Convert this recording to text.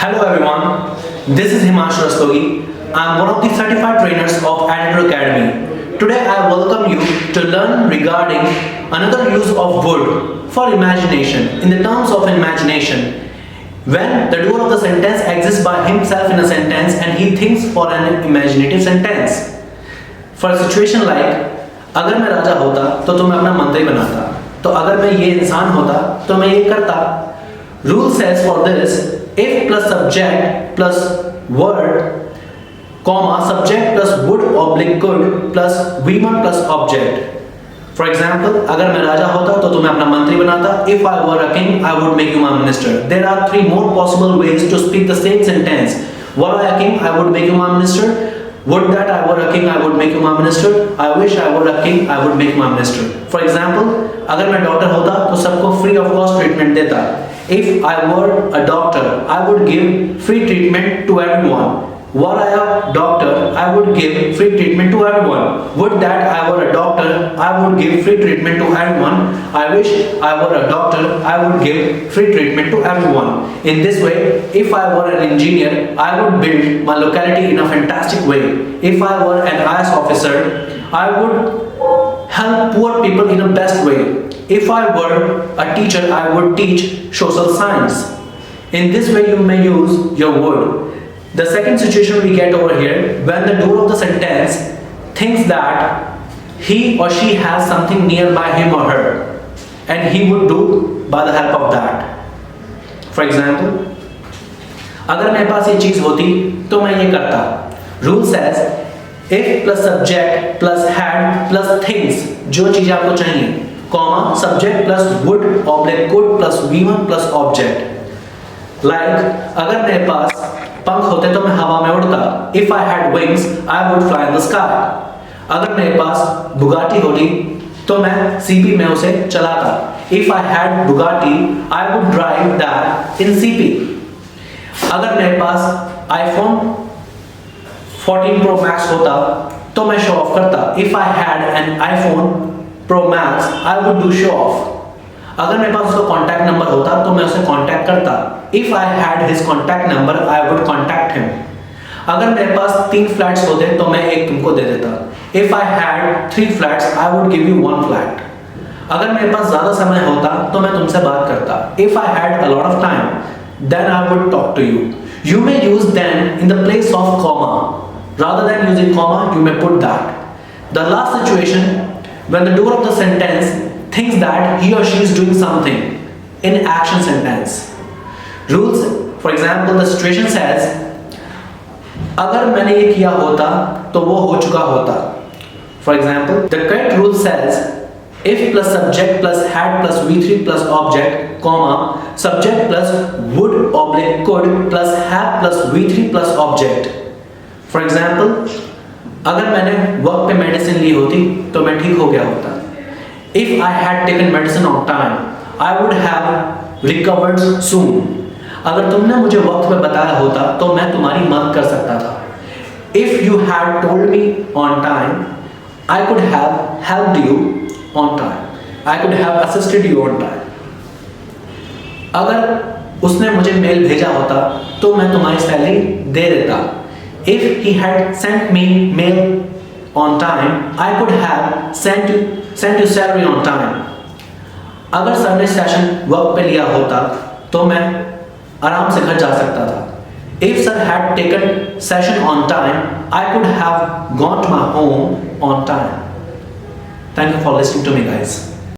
Hello everyone, this is Himanshu Rastogi. I am one of the certified trainers of Editor Academy. Today I welcome you to learn regarding another use of would for imagination. In the terms of imagination, when the doer of the sentence exists by himself in a sentence and he thinks for an imaginative sentence. For a situation like, अगर मैं राजा होता तो मैं अपना मंत्री बनाता, तो अगर मैं ये इंसान होता तो मैं ये करता. Rule says for this, if plus subject plus word, comma, subject plus would oblique could plus V1 plus object. For example, अगर मैं राजा होता तो मैं अपना मंत्री बनाता. If I were a king, I would make you my minister. There are three more possible ways to speak the same sentence. Were I a king, I would make you my minister. Would that I were a king, I would make you my minister. I wish I were a king, I would make my minister. For example, अगर मैं doctor होता तो सबको free of cost treatment देता. If I were a doctor, I would give free treatment to everyone. Were I a doctor, I would give free treatment to everyone. Would that I were a doctor, I would give free treatment to everyone. I wish I were a doctor, I would give free treatment to everyone. In this way, if I were an engineer, I would build my locality in a fantastic way. If I were an IAS officer, I would help poor people in the best way. If I were a teacher, I would teach social science. In this way, you may use your would. The second situation we get over here, when the doer of the sentence thinks that he or she has something nearby him or her, and he would do by the help of that. For example, अगर मेरे पास ये चीज होती तो मैं ये करता. Rule says, if plus subject plus had plus things, जो चीज आपको चाहिए, comma, subject plus would oblique could plus V1 plus object. Like, अगर मेरे पास पंख होते तो मैं हवा में उड़ता. If I had wings, I would fly in the sky. अगर मेरे पास बुगाटी होती तो मैं CP में उसे चलाता. If I had Bugatti, I would drive that in CP. अगर मेरे पास iPhone 14 Pro Max होता तो मैं शो ऑफ करता. If I had an iPhone Pro Max, I would do show off. अगर मेरे पास उसका कॉन्टैक्ट नंबर होता तो मैं उसे कॉन्टैक्ट करता. If I had his contact number, I would contact him. अगर मेरे पास 3 फ्लैट्स होते तो मैं एक तुमको दे देता. If I had 3 flats, I would give you 1 flat. अगर मेरे पास ज़्यादा समय होता तो मैं तुमसे बात करता. If I had a lot of time, then I would talk to you. You may use then in the place of comma. Rather than using comma, you may put that. The last situation, when the doer of the sentence thinks that he or she is doing something in action sentence. Rules, for example, the situation says, अगर मैंने ये किया होता तो वो हो चुका होता. For example, the correct rule says, if plus subject plus had plus V3 plus object, comma, subject plus would oblique could plus have plus V3 plus object. For example, अगर मैंने वक्त पे मेडिसिन ली होती तो मैं ठीक हो गया होता. If I had taken medicine on time, I would have recovered soon. अगर तुमने मुझे वक्त पे बताया होता तो मैं तुम्हारी मदद कर सकता था. If you had told me on time, I could have helped you on time. I could have assisted you on time. अगर उसने मुझे मेल भेजा होता तो मैं तुम्हारी सैलरी दे देता. If he had sent me mail on time, I could have sent you salary on time. अगर सर ने सेशन वर्क पे लिया होता तो मैं आराम से घर जा सकता था. If sir had taken session on time, I could have gone to my home on time. Thank you for listening to me, guys.